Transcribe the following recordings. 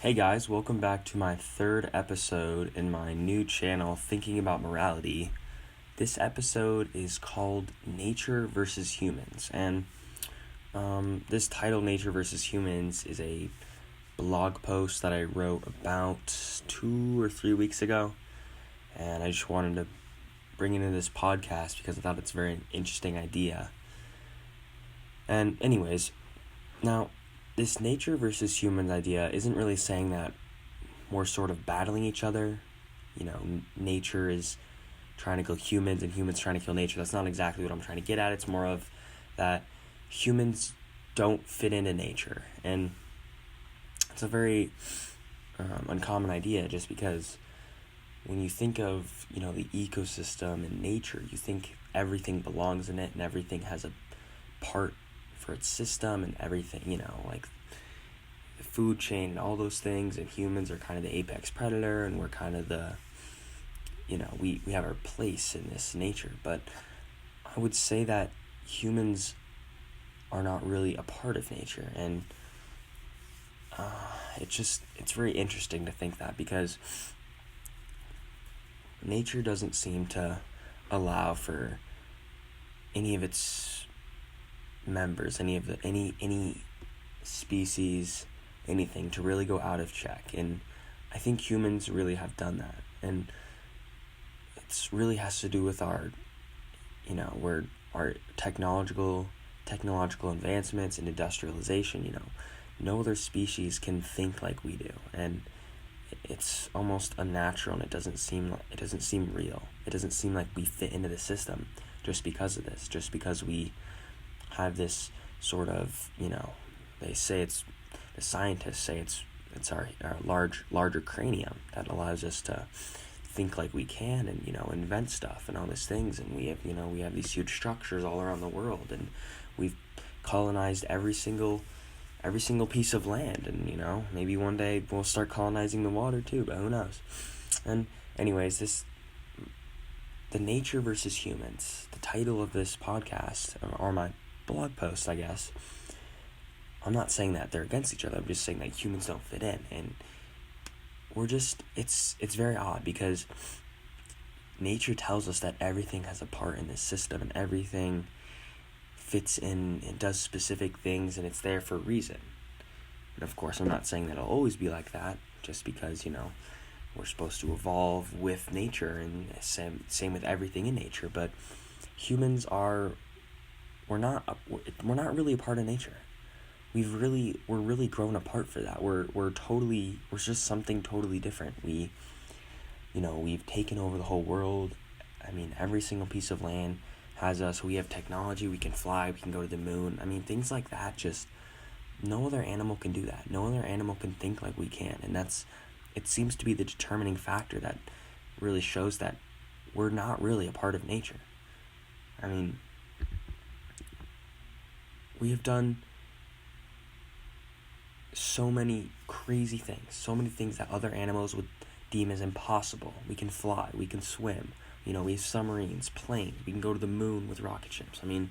Hey guys, welcome back to my third episode in my new channel, Thinking About Morality. This episode is called Nature versus Humans, and this title, Nature versus Humans, is a blog post that I wrote about 2 or 3 weeks ago, and I just wanted to bring it into this podcast because I thought it's a very interesting idea. And anyways, now, this nature versus humans idea isn't really saying that we're sort of battling each other. Nature is trying to kill humans and humans trying to kill nature. That's not exactly what I'm trying to get at. It's more of that humans don't fit into nature. And it's a very uncommon idea, just because when you think of, the ecosystem and nature, you think everything belongs in it and everything has a part for its system and everything, like the food chain and all those things, and humans are kind of the apex predator, and we're kind of the, we have our place in this nature. But I would say that humans are not really a part of nature, and it's very interesting to think that, because nature doesn't seem to allow for any of its members, any species, anything to really go out of check. And I think humans really have done that, and it really has to do with our technological advancements and industrialization. No other species can think like we do, and it's almost unnatural, and it doesn't seem real. It doesn't seem like we fit into the system just because of this, just because we have this sort of, they say the scientists say it's our larger cranium that allows us to think like we can, and invent stuff and all these things. And we have these huge structures all around the world, and we've colonized every single piece of land, and maybe one day we'll start colonizing the water too, but who knows. And anyways, the nature versus humans, the title of this podcast, or my blog post, I guess, I'm not saying that they're against each other. I'm just saying that humans don't fit in, and it's very odd, because nature tells us that everything has a part in this system, and everything fits in and does specific things, and it's there for a reason. And of course, I'm not saying that it'll always be like that, just because, we're supposed to evolve with nature, and same with everything in nature. But humans we're not really a part of nature. We're really grown apart for that. We're just something totally different. We've taken over the whole world. I mean, every single piece of land has us. We have technology. We can fly. We can go to the moon. I mean, things like that. Just no other animal can do that. No other animal can think like we can, and it seems to be the determining factor that really shows that we're not really a part of nature. I mean, we have done so many crazy things, so many things that other animals would deem as impossible. We can fly, we can swim, we have submarines, planes, we can go to the moon with rocket ships. I mean,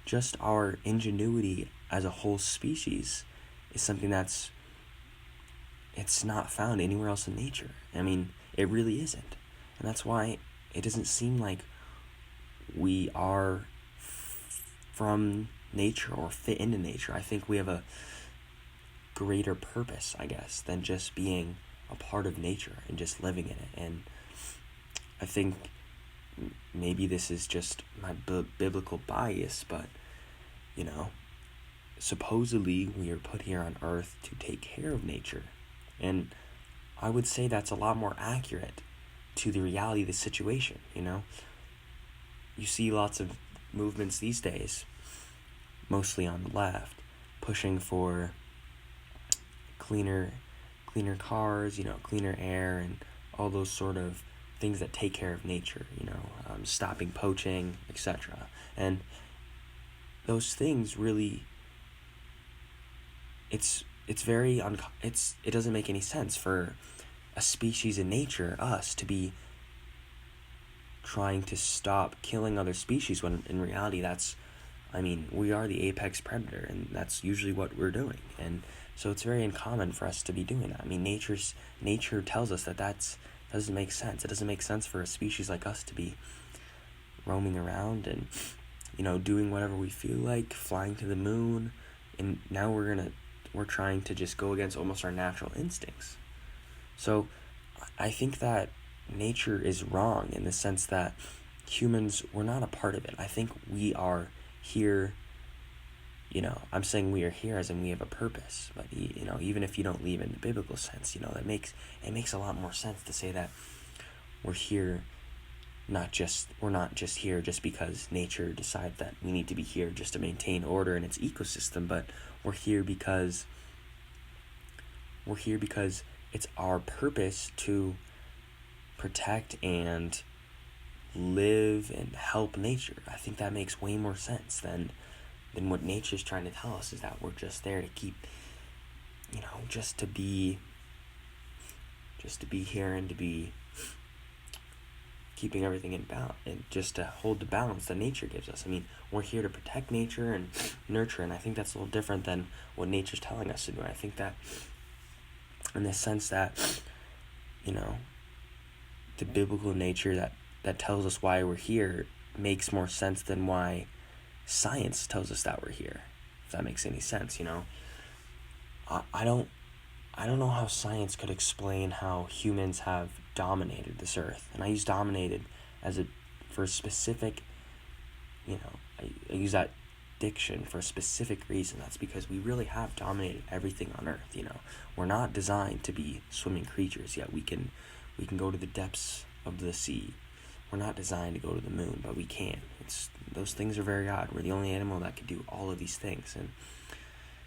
just our ingenuity as a whole species is something it's not found anywhere else in nature. I mean, it really isn't. And that's why it doesn't seem like we are from nature or fit into nature. I think we have a greater purpose, I guess, than just being a part of nature and just living in it. And I think maybe this is just my biblical bias, but supposedly we are put here on earth to take care of nature, and I would say that's a lot more accurate to the reality of the situation. You see lots of movements these days, mostly on the left, pushing for cleaner cars, cleaner air, and all those sort of things that take care of nature, stopping poaching, etc. And those things really, it doesn't make any sense for a species in nature, us, to be trying to stop killing other species, when in reality we are the apex predator, and that's usually what we're doing. And So it's very uncommon for us to be doing that. I mean, nature tells us that doesn't make sense. It doesn't make sense for a species like us to be roaming around and, doing whatever we feel like, flying to the moon, and now we're trying to just go against almost our natural instincts. So I think that nature is wrong in the sense that humans, we're not a part of it. I think we are here, I'm saying we are here as in we have a purpose, but even if you don't believe in the biblical sense, it makes a lot more sense to say that we're here, we're not just here just because nature decided that we need to be here just to maintain order in its ecosystem, but we're here because it's our purpose to protect and live and help nature. I think that makes way more sense than what nature's trying to tell us, is that we're just there to keep, just to be here and to be keeping everything in balance, and just to hold the balance that nature gives us. I mean, we're here to protect nature and nurture, and I think that's a little different than what nature's telling us to do. I think that in the sense that, the biblical nature that tells us why we're here makes more sense than why science tells us that we're here, if that makes any sense. I don't know how science could explain how humans have dominated this earth, and I use dominated for a specific, I use that diction for a specific reason. That's because we really have dominated everything on earth. We're not designed to be swimming creatures, yet we can go to the depths of the sea. We're not designed to go to the moon, but we can. Those things are very odd. We're the only animal that can do all of these things, and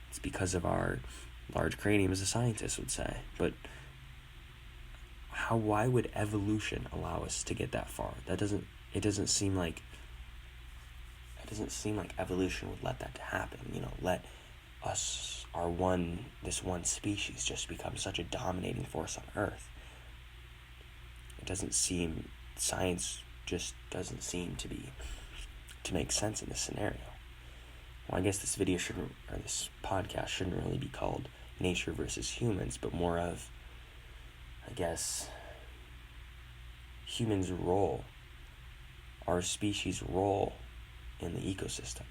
it's because of our large cranium, as a scientist would say. But why would evolution allow us to get that far? It doesn't seem like evolution would let that happen. Let us, this one species, just become such a dominating force on Earth. Science just doesn't seem to make sense in this scenario. Well, I guess this podcast shouldn't really be called Nature versus Humans, but more of, I guess, humans' role, our species' role in the ecosystem.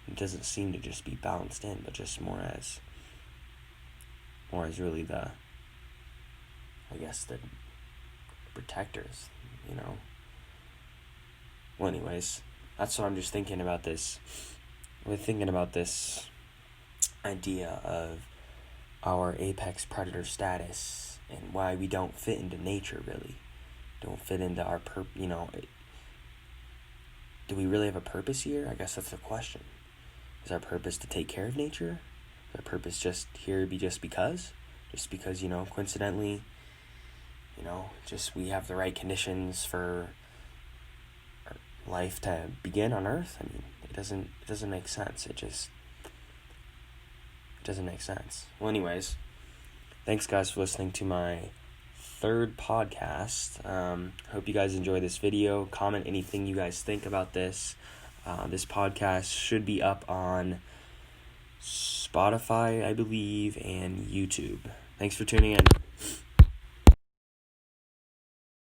It doesn't seem to just be balanced in, but just more as really the protectors, Well, anyways, that's what I'm just thinking about this. We're thinking about this idea of our apex predator status and why we don't fit into nature, really. Don't fit into our do we really have a purpose here? I guess that's the question. Is our purpose to take care of nature? Is our purpose just here to be just because? Just because, coincidentally, just we have the right conditions for life to begin on Earth? I mean, it doesn't make sense. It doesn't make sense. Well, anyways, thanks guys for listening to my third podcast. Hope you guys enjoy this video. Comment anything you guys think about this. This podcast should be up on Spotify, I believe, and YouTube. Thanks for tuning in.